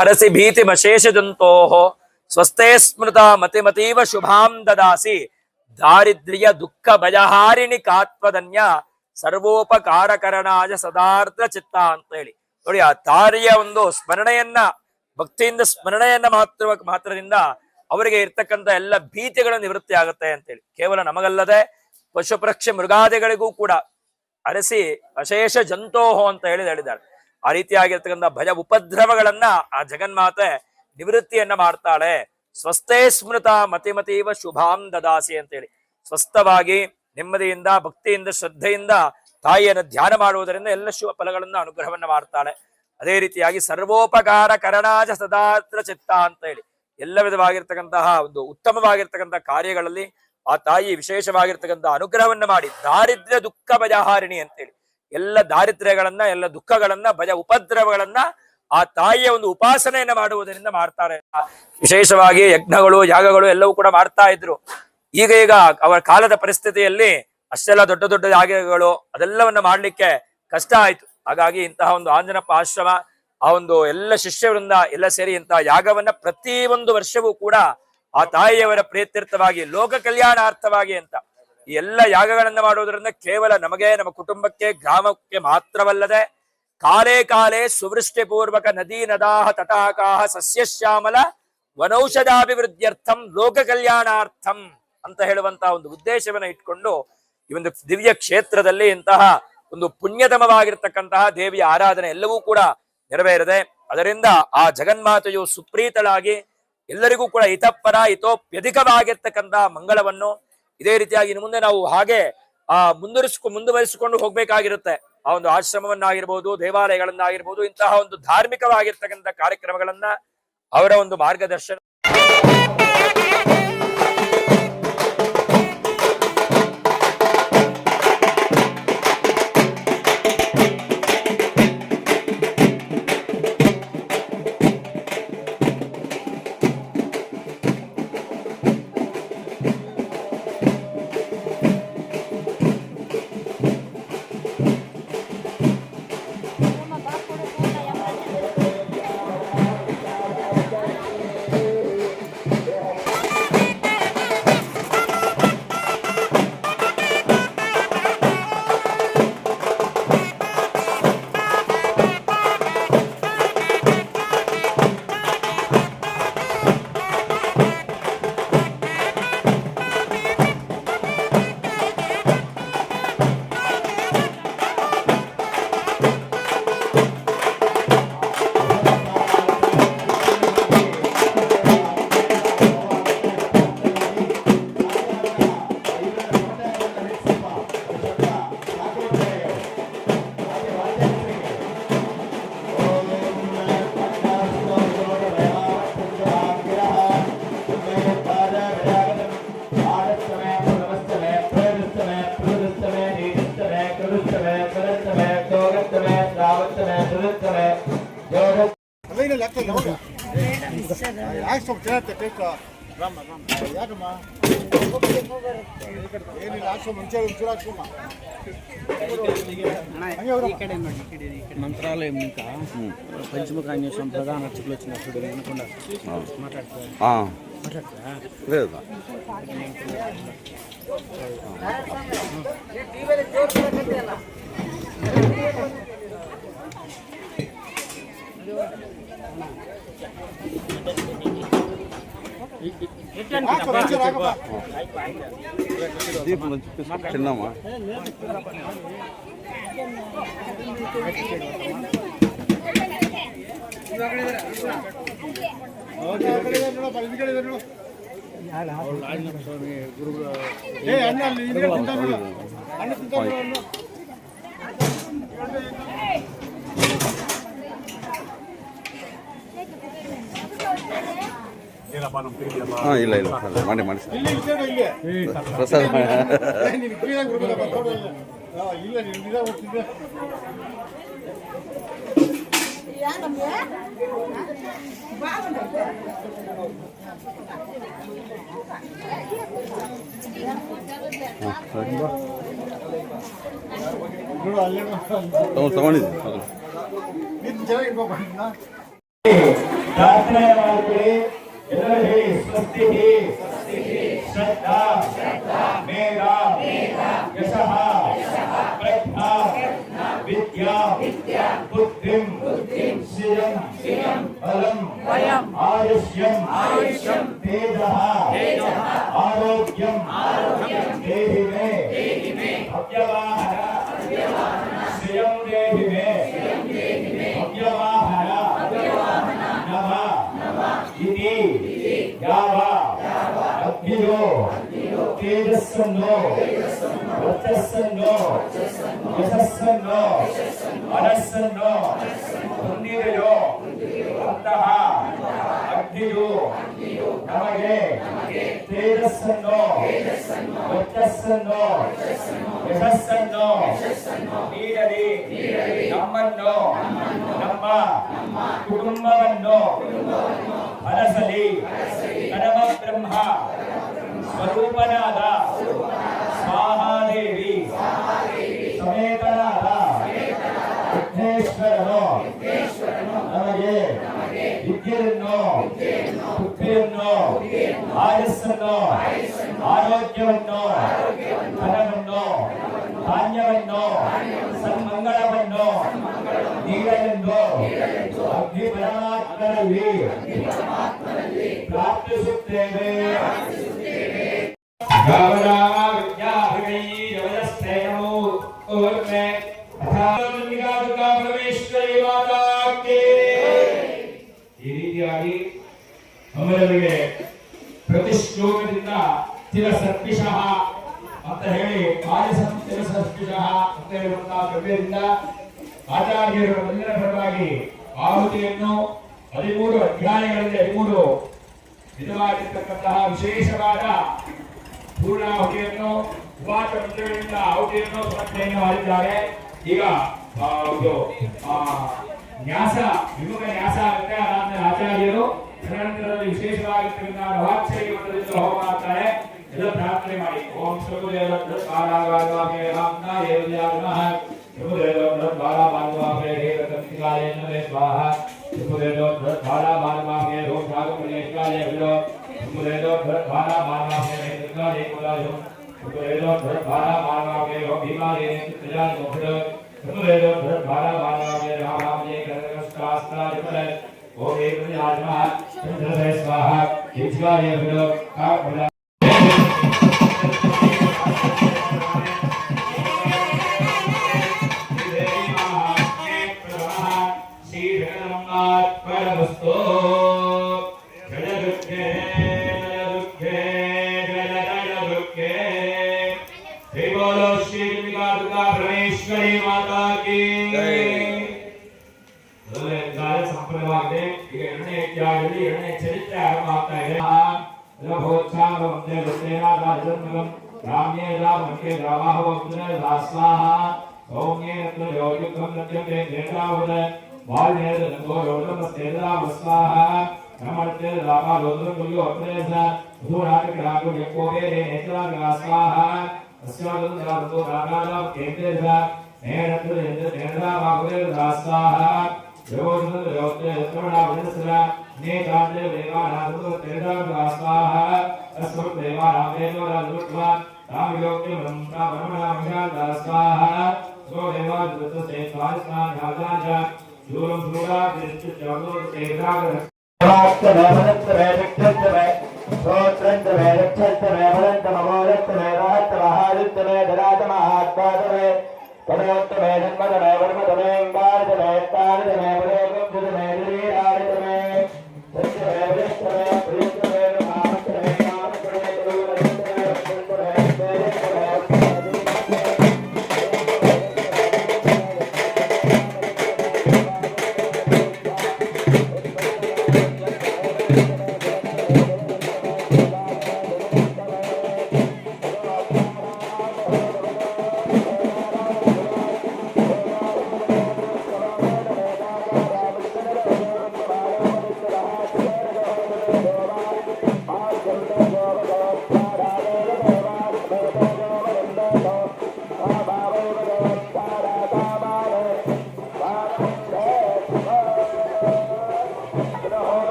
ಹರಸಿ ಭೀತಿ ಮಶೇಷ ಜಂತೋಹೋ ಸ್ವಸ್ಥೇ ಸ್ಮೃತ ಮತಿಮತೀವ ಶುಭಾಂ ದದಾಸಿ ದಾರಿದ್ರ್ಯ ದುಃಖ ಭಯಹಾರಿಣಿ ಕಾತ್ವದನ್ಯ ಸರ್ವೋಪಕಾರಕರಣಾಯ ಸದಾರ್ಥ ಚಿತ್ತ ಅಂತ ಹೇಳಿ ನೋಡಿ. ಆ ತಾಯಿಯ ಒಂದು ಸ್ಮರಣೆಯನ್ನ, ಭಕ್ತಿಯಿಂದ ಸ್ಮರಣೆಯನ್ನ ಮಾತ್ರದಿಂದ ಅವರಿಗೆ ಇರ್ತಕ್ಕಂಥ ಎಲ್ಲ ಭೀತಿಗಳ ನಿವೃತ್ತಿ ಆಗುತ್ತೆ ಅಂತೇಳಿ, ಕೇವಲ ನಮಗಲ್ಲದೆ ಪಶು ಪಕ್ಷಿ ಮೃಗಾದಿಗಳಿಗೂ ಕೂಡ ಅರಸಿ ಅಶೇಷ ಜಂತೋಹೋ ಅಂತ ಹೇಳಿದ್ದಾರೆ. ಆ ರೀತಿಯಾಗಿರ್ತಕ್ಕಂಥ ಭಯ ಉಪದ್ರವಗಳನ್ನ ಆ ಜಗನ್ಮಾತೆ ನಿವೃತ್ತಿಯನ್ನ ಮಾಡ್ತಾಳೆ. ಸ್ವಸ್ಥೇ ಸ್ಮೃತ ಮತಿಮತೀವ ಶುಭಾಂ ದದಾಸಿ ಅಂತೇಳಿ, ಸ್ವಸ್ಥವಾಗಿ ನೆಮ್ಮದಿಯಿಂದ ಭಕ್ತಿಯಿಂದ ಶ್ರದ್ಧೆಯಿಂದ ತಾಯಿಯನ್ನು ಧ್ಯಾನ ಮಾಡುವುದರಿಂದ ಎಲ್ಲ ಶುಭ ಫಲಗಳನ್ನ ಅನುಗ್ರಹವನ್ನ ಮಾಡ್ತಾಳೆ. ಅದೇ ರೀತಿಯಾಗಿ ಸರ್ವೋಪಕಾರ ಕರಣಾಜ ಸದಾತ್ರ ಚಿತ್ತ ಅಂತ ಹೇಳಿ ಎಲ್ಲ ವಿಧವಾಗಿರ್ತಕ್ಕಂತಹ ಒಂದು ಉತ್ತಮವಾಗಿರ್ತಕ್ಕಂಥ ಕಾರ್ಯಗಳಲ್ಲಿ ಆ ತಾಯಿ ವಿಶೇಷವಾಗಿರ್ತಕ್ಕಂಥ ಅನುಗ್ರಹವನ್ನ ಮಾಡಿ ದಾರಿದ್ರ್ಯ ದುಃಖ ಭಯಹಾರಿಣಿ ಅಂತೇಳಿ ಎಲ್ಲ ದಾರಿದ್ರ್ಯಗಳನ್ನ, ಎಲ್ಲ ದುಃಖಗಳನ್ನ, ಭಯ ಉಪದ್ರವಗಳನ್ನ ಆ ತಾಯಿಯ ಒಂದು ಉಪಾಸನೆಯನ್ನ ಮಾಡುವುದರಿಂದ ಮಾಡ್ತಾರೆ. ವಿಶೇಷವಾಗಿ ಯಜ್ಞಗಳು ಯಾಗಗಳು ಎಲ್ಲವೂ ಕೂಡ ಮಾಡ್ತಾ ಇದ್ರು. ಈಗ ಅವರ ಕಾಲದ ಪರಿಸ್ಥಿತಿಯಲ್ಲಿ ಅಷ್ಟೆಲ್ಲ ದೊಡ್ಡ ದೊಡ್ಡ ಯಾಗಗಳು ಅದೆಲ್ಲವನ್ನ ಮಾಡ್ಲಿಕ್ಕೆ ಕಷ್ಟ ಆಯ್ತು. ಹಾಗಾಗಿ ಇಂತಹ ಒಂದು ಆಂಜನಪ್ಪ ಆಶ್ರಮ ಆ ಒಂದು ಎಲ್ಲ ಶಿಷ್ಯವೃಂದ ಎಲ್ಲ ಸೇರಿ ಇಂತಹ ಯಾಗವನ್ನ ಪ್ರತಿ ಒಂದು ವರ್ಷವೂ ಕೂಡ ಆ ತಾಯಿಯವರ ಪ್ರೀತ್ಯರ್ಥವಾಗಿ ಲೋಕ ಕಲ್ಯಾಣಾರ್ಥವಾಗಿ ಅಂತ ಈ ಎಲ್ಲ ಯಾಗಗಳನ್ನ ಮಾಡುವುದರಿಂದ ಕೇವಲ ನಮಗೆ ನಮ್ಮ ಕುಟುಂಬಕ್ಕೆ ಗ್ರಾಮಕ್ಕೆ ಮಾತ್ರವಲ್ಲದೆ ಕಾಲೇ ಕಾಲೇ ಸುವೃಷ್ಟಿ ಪೂರ್ವಕ ನದೀ ನದಾಹ ತಟಾಕಾಹ ಸಸ್ಯಶ್ಯಾಮಲ ವನೌಷಧಾಭಿವೃದ್ಧ್ಯರ್ಥಂ ಲೋಕ ಕಲ್ಯಾಣಾರ್ಥಂ ಅಂತ ಹೇಳುವಂತಹ ಒಂದು ಉದ್ದೇಶವನ್ನ ಇಟ್ಕೊಂಡು ಈ ಒಂದು ದಿವ್ಯ ಕ್ಷೇತ್ರದಲ್ಲಿ ಇಂತಹ ಒಂದು ಪುಣ್ಯತಮವಾಗಿರ್ತಕ್ಕಂತಹ ದೇವಿಯ ಆರಾಧನೆ ಎಲ್ಲವೂ ಕೂಡ ನೆರವೇರಿದೆ. ಅದರಿಂದ ಆ ಜಗನ್ಮಾತೆಯು ಸುಪ್ರೀತಳಾಗಿ ಎಲ್ಲರಿಗೂ ಕೂಡ ಹಿತಪರ ಹಿತೋಪ್ಯಧಿಕವಾಗಿರ್ತಕ್ಕಂತಹ ಮಂಗಳವನ್ನು ಇದೇ ರೀತಿಯಾಗಿ ಇನ್ನು ಮುಂದೆ ನಾವು ಹಾಗೆ ಮುಂದುವರಿಸಿಕೊಂಡು ಹೋಗ್ಬೇಕಾಗಿರುತ್ತೆ. ಆ ಒಂದು ಆಶ್ರಮವನ್ನಾಗಿರ್ಬೋದು, ದೇವಾಲಯಗಳನ್ನಾಗಿರ್ಬೋದು, ಇಂತಹ ಒಂದು ಧಾರ್ಮಿಕವಾಗಿರ್ತಕ್ಕಂಥ ಕಾರ್ಯಕ್ರಮಗಳನ್ನ ಅವರ ಒಂದು ಮಾರ್ಗದರ್ಶನ మంత్రాలయం ఇంకా పంచముఖ ఆంజనేయ ప్రధాన అర్చకులు వచ్చినప్పుడు వినకుండా దీపం చిన్నమ్మా ಇಲ್ಲ ಇಲ್ಲ ಮಾಡಿ ಮಾಡಿ ಪ್ರಸಾದ ತಗೊಂಡಿದ್ದೀನಿ ಪ್ರಾರ್ಥನೆ ಮಾಡ್ಕೊಳ್ಳಿ. ಎಲ್ಲರೂ ಹೇಳಿ ಸ್ವಸ್ತಿ ಶ್ರದ್ಧಾ ಮೇಧ ಯಶಃ ಪ್ರಜ್ಞಾ ವಿದ್ಯಾ ಬುದ್ಧಿಂ ಶ್ರಿಯಂ ಬಲಂ ಆಯುಷ್ಯಂ ತೇಜಃ ಆರೋಗ್ಯಂ ದೇಹಿ ಮೇ ಭವ್ಯವಾಹನ ಶ್ರಿಯಂ ದೇಹಿ ಮೇ ಭವ್ಯವಾಹನ ನಮಃ ಇತಿ ಯಾವ ಅಗ್ನಿಯೋ ತೇಜಸ್ಸ ತೇಜಸ್ಸನ್ನು ವರ್ಚಸ್ಸನ್ನು ಯಶಸ್ಸನ್ನು ಮನಸ್ಸನ್ನು ಹೊಂದಿದೆಯೋ ಅಂತಹ ಅಗ್ನಿಯು ನಮಗೆ ತೇಜಸ್ಸನ್ನು ವರ್ಚಸ್ಸನ್ನು ಯಶಸ್ಸನ್ನು ನೀಡಲಿ. ನಮ್ಮನ್ನು ನಮ್ಮ ಕುಟುಂಬವನ್ನು ಹರಸಲಿ. ಪರಮ ಬ್ರಹ್ಮ ಸ್ವರೂಪನಾದ ಸ್ವಾಹಾದೇವಿ ಸಮೇತನಾದ ವಿಘ್ನೇಶ್ವರನು ನಮಗೆ ವಿದ್ಯೆಯನ್ನು ಬುದ್ಧಿಯನ್ನು ಆಯಸ್ಸನ್ನು ಆರೋಗ್ಯವನ್ನು ಧನವನ್ನು ಧಾನ್ಯವನ್ನು ಸನ್ಮಂಗಳವನ್ನು ನೀಡಲೆಂದು ಅಗ್ನಿ ಪರಮಾತ್ಮನಲ್ಲಿ ಪ್ರಾರ್ಥಿಸುತ್ತೇವೆ. ಈ ರೀತಿಯಾಗಿ ಅವರಿಗೆ ಪ್ರತಿಶ್ಲೋಕದಿಂದ ತಿರಸರ್ಪಿಷಃ ಅಂತ ಹೇಳಿ ಆಯಸಂ ತಿರಸರ್ಪಿಷಃ ಅಂತ ಹೇಳುವಂತಹ ಕೃಪೆಯಿಂದ ಆಚಾರ್ಯರು ಎಲ್ಲರ ಪರವಾಗಿ ಆಹುತಿಯನ್ನು 13 ಅಧ್ಯಾಯಗಳಲ್ಲಿ 13 ವಿಧವಾಗಿರ್ತಕ್ಕಂತಹ ವಿಶೇಷವಾದ ಪೂರ್ಣಾಹುತಿಯನ್ನು ಉಪವಾಸ ಮಂತ್ರಗಳಿಂದ ಆಹುತಿಯನ್ನು ಸಮರ್ಪಣೆಯನ್ನು ಮಾಡಿದ್ದಾರೆ. ಈಗ ನ್ಯಾಸ ವಿಮುಖ ನ್ಯಾಸ ಆಗುತ್ತೆ. ಅದಾದ್ಮೇಲೆ ಆಚಾರ್ಯರು ತದನಂತರದಲ್ಲಿ ವಿಶೇಷವಾಗಿರ್ತಕ್ಕಂತಹ ನವಾಕ್ಷರಿ ಮಂತ್ರದಿಂದ ಹೋಮ ಮಾಡ್ತಾರೆ. ಎಲ್ಲ ಪ್ರಾರ್ಥನೆ ಮಾಡಿ. ಓಂ ಶ್ರೀಗುರುದೇವ ಕಾಲಾಗಾರವಾಗೆ ರಾಮನ ದೇವಯಾನಃ ಶ್ರೀಗುರುದೇವ ಕಾಲಾಗಾರವಾಗೆ ಹೇತಂತಿಕಾಯ ನಮಃ ಸ್ವಾಹ ಶ್ರೀಗುರುದೇವ ಕಾಲಾಗಾರವಾಗೆ ರೋಷಾಗಮನೇಕಾಯ ವಿರೋ ಶ್ರೀಗುರುದೇವ ಕಾಲಾಗಾರವಾಗೆ ಹೇತಂತಿಕಾಯ ಕುಲಾಯೋ ಶ್ರೀಗುರುದೇವ ಕಾಲಾಗಾರವಾಗೆ ಭೀಮಾಯ ನೇತ್ರಾಯ ಮೋಹದ ಶ್ರೀಗುರುದೇವ ಕಾಲಾಗಾರವಾಗೆ ರಾಮಾಯ ಕರಗಸ್ತಾಸ್ತಾ ಜಪಲ ಓಂ ದೇವಯಾನಃ ಶ್ರೀಗುರುದೇವ ಸ್ವಾಹ ಶ್ರೀಗುರುದೇವ ವಿರೋ ಕಾಲ ಸಂಪ್ರದಾಯವಾಗಿದೆ. ಈಗ ಎರಡನೇ ಅಧ್ಯಾಯದಲ್ಲಿ ಎರಡನೇ ಚರಿತ್ರೆ ಆರಂಭ ಆಗ್ತಾ ಇದೆ.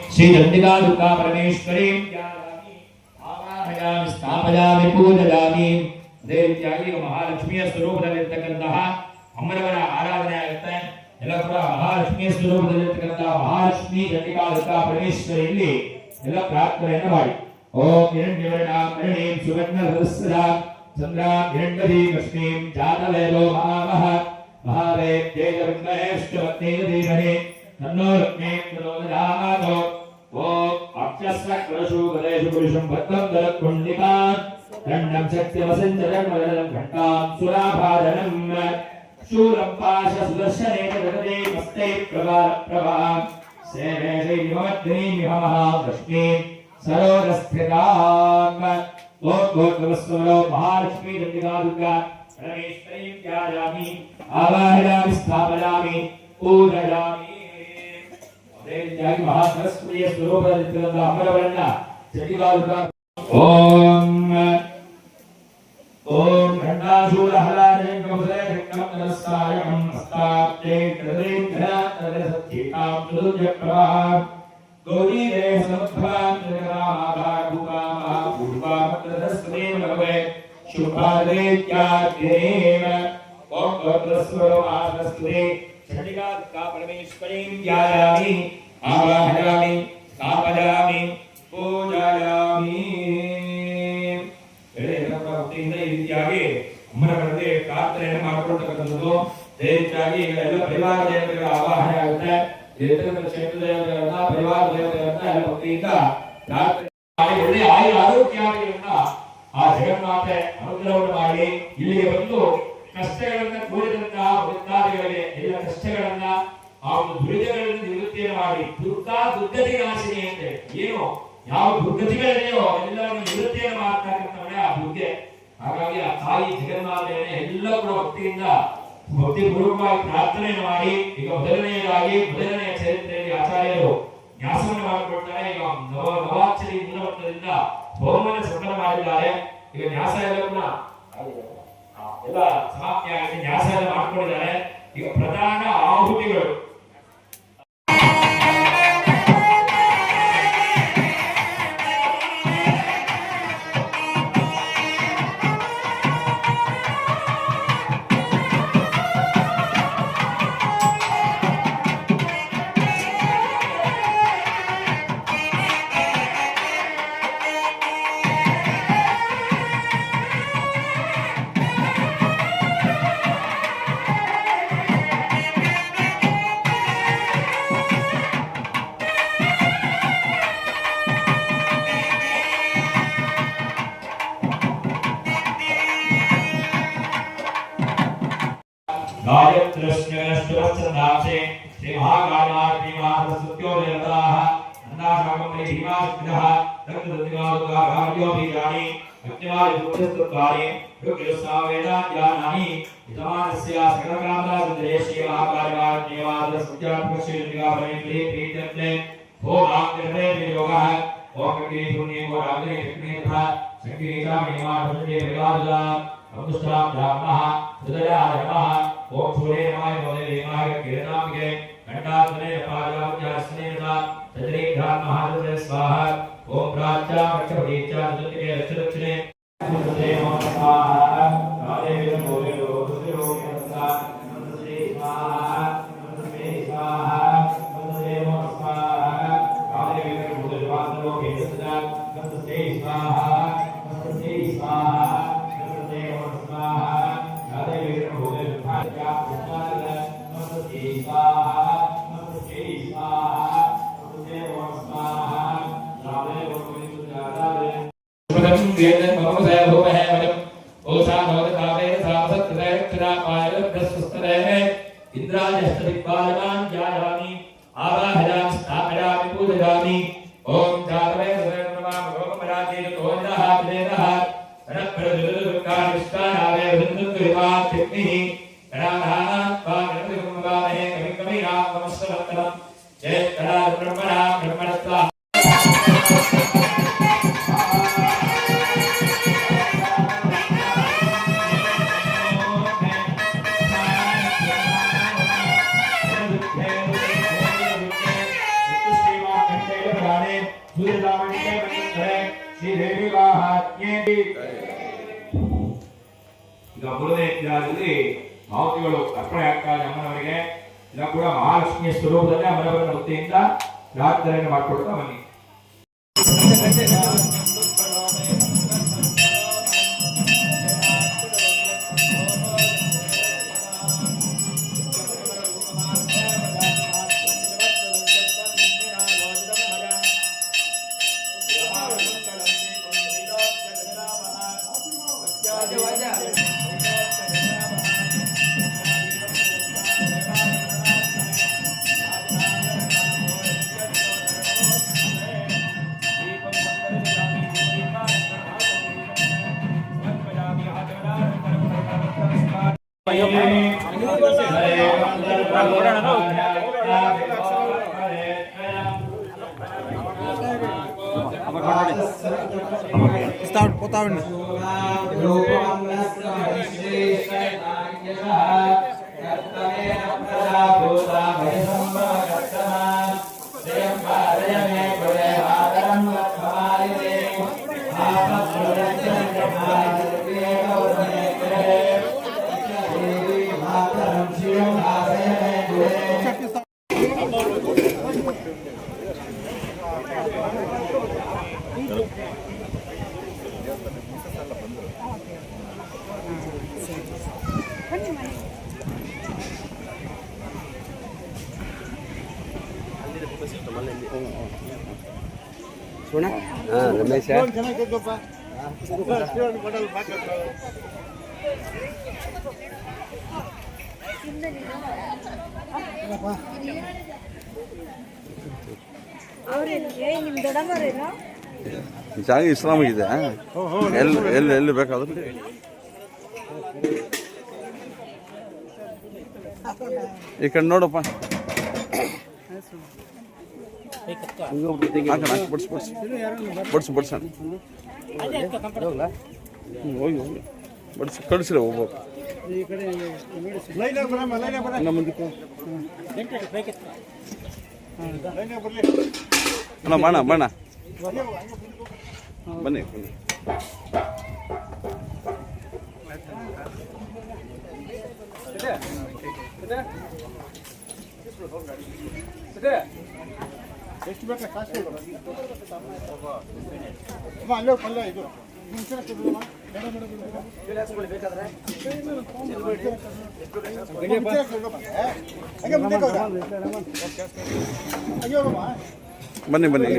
श्री चंडिका दुर्गा परमेश्वरी आवाहयामि स्थापयामि पूजयामि ದೇವಿಯಾಗಿ ಮಹಾಲಕ್ಷ್ಮಿಯ ಸ್ವರೂಪದಲ್ಲಿರ್ತಕ್ಕಂತಹ ಅಮ್ಮನವರ ಆರಾಧನೆ ಆಗುತ್ತೆ. ಎಲ್ಲ ಕೂಡ ಮಹಾಲಕ್ಷ್ಮಿಯ ಸ್ವರೂಪದಲ್ಲಿರ್ತಕ್ಕಂತಹ ಮಹಾಲಕ್ಷ್ಮಿ ಚಂಡಿಕಾ ದುರ್ಗಾ ಪರಮೇಶ್ವರಿಯಲ್ಲಿ ಎಲ್ಲ ಪ್ರಾರ್ಥನೆಯನ್ನು ಮಾಡಿ. ಓಂ ಹಿರಣ್ಯವರ್ಣಾಂ ಹಿರಣ್ಯಂ ಸುವರ್ಣರಸದಾಂ ಚಂದ್ರಾಂ ಹಿರಣ್ಯದೀಂ ಲಕ್ಷ್ಮೀಂ ಜಾತವೇದೋ ಮಹಾಮಹ ಮಹಾವೇ ತೇಜವಿಂದಯಶ್ಚ ಧೀಮಹಿ ತನ್ನೋ ಲಕ್ಷ್ಮೀಂ ಪ್ರಚೋದಯಾತ್. ಓಂ वक्षस्रक्लशु गदेषु पुरुषं भद्रं दलकुण्डिका दण्डं शक्तिवसञ्चरमलनं घण्टां सुराभारणम् शूलं पाशसुदर्शने जगते मस्ते प्रभा सेवे श्रीमद्ग्रीमिहमः लक्ष्मीं सरोरस्थिताम् ओद्भोद्भवस्वरो महालक्ष्मी चण्डिका दुर्गा परमेश्वरीं ध्यायामि आवाहयामि स्थापयामि पूजयामि देवी महासरस्वती स्वरूपदलितवन्त अमरवर्ण चण्डिका दुर्गा ओम घंटाशूलहलाजं कवसे कृष्णं नमस्कारं नमस्ते कृदें घनातरसत्थितां सुजप्रभां गौरी देव समुद्भवां जगरामाधार भूकामा पूर्वामत्रदस्तेव भवे शुभादेत्यादेव ओम गोत्रस्वरमासस्ते चण्डिका दुर्गा परमेश्वरीं ध्यायामि आवाहयामि स्थापयामि पूजयामि ರೀತಿಯಾಗಿ ಅಮ್ಮನ ಬರದೆ ಪ್ರಾರ್ಥನೆಯನ್ನು ಮಾಡಿಕೊಳ್ತಕ್ಕಂಥದ್ದು ದಯವಿಟ್ಟಾಗಿ ಎಲ್ಲ ಪರಿವಾರ ದೇವತೆಗಳ ಆವಾಹನೆ ಆಗುತ್ತೆ ಕ್ಷೇತ್ರ ದೇವತೆಗಳನ್ನ ಪರಿವಾರ ದೇವತೆಗಳನ್ನ ಎಲ್ಲ ಭಕ್ತಿಯಿಂದ ಪ್ರಾರ್ಥನೆ ಮಾಡಿ ಒಳ್ಳೆಯ ಆರೋಗ್ಯವನ್ನು ಆ ಜಗನ್ಮಾತೆ ಅನುಗ್ರಹವನ್ನು ಮಾಡಿ ಇಲ್ಲಿಗೆ ಬಂದು ಕಷ್ಟಗಳನ್ನ ಕೂಡಿದಂತಹ ಭಕ್ತಾದಿಗಳಿಗೆ ಎಲ್ಲ ಕಷ್ಟಗಳನ್ನ ಆ ಒಂದು ದುರಿತಗಳನ್ನು ನಿವೃತ್ತಿಯನ್ನು ಮಾಡಿ ದುರ್ಗತಿ ನಾಶಿನಿ ಅಂತೆ ಏನು ಯಾವ ದುರ್ಗತಿಗಳಿದೆಯೋ ಎಲ್ಲವನ್ನು ನಿವೃತ್ತಿಯನ್ನು ಮಾಡ್ತಕ್ಕಂಥವನೇ ಆ ದುರ್ಗೆ. ಹಾಗಾಗಿ ಆ ತಾಯಿ ಜಗನ್ಮಾತೆಯನ್ನೇ ಎಲ್ಲ ಕೂಡ ಭಕ್ತಿಪೂರ್ವಕವಾಗಿ ಪ್ರಾರ್ಥನೆಯನ್ನು ಮಾಡಿ ಈಗ ಮೊದಲನೆಯ ಚರಿತ್ರೆಯಲ್ಲಿ ಆಚಾರ್ಯರು ನ್ಯಾಸವನ್ನು ಮಾಡಿಕೊಡ್ತಾರೆ. ಈಗ ನವಾಕ್ಷರಿ ಮೂಲದಿಂದ ಬಹುಮನ ಸಂಪನ್ನ ಮಾಡಿದ್ದಾರೆ. ಈಗ ನ್ಯಾಸ ಎಲ್ಲ ಸಮಾಪ್ತಿ ಆಗಿದೆ, ನ್ಯಾಸ ಎಲ್ಲ ಮಾಡ್ಕೊಂಡಿದ್ದಾರೆ. ಈಗ ಪ್ರಧಾನ ಆಹುತಿಗಳು गायत्रश्चरश्चरश्चरदासे श्री महाकालाग्नि महासरस्वत्योदयरताः अन्नाशाकमणि भीमाशक्तिः रक्तदन्तिकारुकार्यो बीजानि अग्निवायुपुत्रस्तुत्वानि ऋग्यसावेदाज्ञानानि यजमानस्य सकलकामदासुन्दरे श्री महाकालाग्नि महासरस्वत्योदयरताः प्रीत्यर्थे भोगाग्निर्भे वियोगः ओमके शून्ये गोराग्नि विघ्नेभ्यः संकीर्णामणिमाधुर्ये विराजला अमुष्टां ब्राह्मणः हृदयाय नमः ओम सूर्य नमाय मोदे नमाय किरणामगे घंटासने पाजावज्ञासने नमः तद्रीधान महादेव स्वाहा ओम प्राच्या वक्षपीचा दुतिके रक्षरक्षणे नमस्ते स्वाहा कालेव मोदे रोदे नमः नमस्ते स्वाहा नमस्ते स्वाहा नमस्ते स्वाहा कालेव मोदे वासनो केसदा नमस्ते स्वाहा नमस्ते स्वाहा नमस्ते स्वाहा कालेव मोदे नमस्ते स्वाहा नमस्ते स्वाहा नमस्ते स्वाहा कालेव मोदे सुदं वेदं भवसे भवहे वदं ओषा नवदतावे सावसत्तरे रक्षरापायलभ्यस्वस्तरे इंद्रायस्तदिक्पालनां जायामि आवाहयामि स्थापयामि पूजयामि ओम जातवे सर्वमा भवमराजे तोन्दः विदेनः गणप्रजुदुर्गान् विश्वानावे वृन्दुर्विमा तिग्निः गणानां पागणतिगुम्बामहे कविकवीनां नमस्कारं जय कला ब्रह्मणस्वा ಈಗ ಮೂರನೇ ಧ್ಯಾನದಲ್ಲಿ ಮಾವುತಿಗಳು ಅರ್ಪಣೆ ಆಗ್ತಾರೆ ಅಮ್ಮನವರಿಗೆ. ಇದನ್ನ ಕೂಡ ಮಹಾಲಕ್ಷ್ಮಿಯ ಸ್ವರೂಪದಲ್ಲಿ ಅಮ್ಮನವರ ಭಕ್ತಿಯಿಂದ ಪ್ರಾರ್ಥನೆಯನ್ನು ಮಾಡಿಕೊಡ್ತಾ ಬನ್ನಿ. ರಮೇಶ ಜಾಗ ಇಸ್ಲಾಮಿಗಿದೆ ಎಲ್ಲಿ ಬೇಕಾದ್ರೆ ಈ ಕಡೆ ನೋಡಪ್ಪ ಬಡ್ಸಣ ಹೋಗಿ ಕಳಿಸ್ರಿ ಒಬ್ಬ ಬಣ್ಣ ಬನ್ನಿ ಬನ್ನಿ ಎಷ್ಟು ಬೇಕಾ ಕಾಸು ಅಲ್ಲೇ ಪಲ್ಯ ಇದು ಬನ್ನಿ ಬನ್ನಿ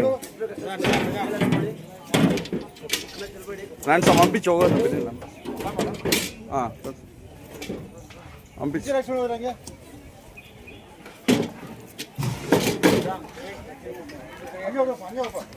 ನಾನು ಸಹ ಹಂಪಿಚ್ ಹೋಗೋದು ಹಾಂ ಹಂಪಿಚ್ ಹಂಗೆ ಹೋಗಪ್ಪ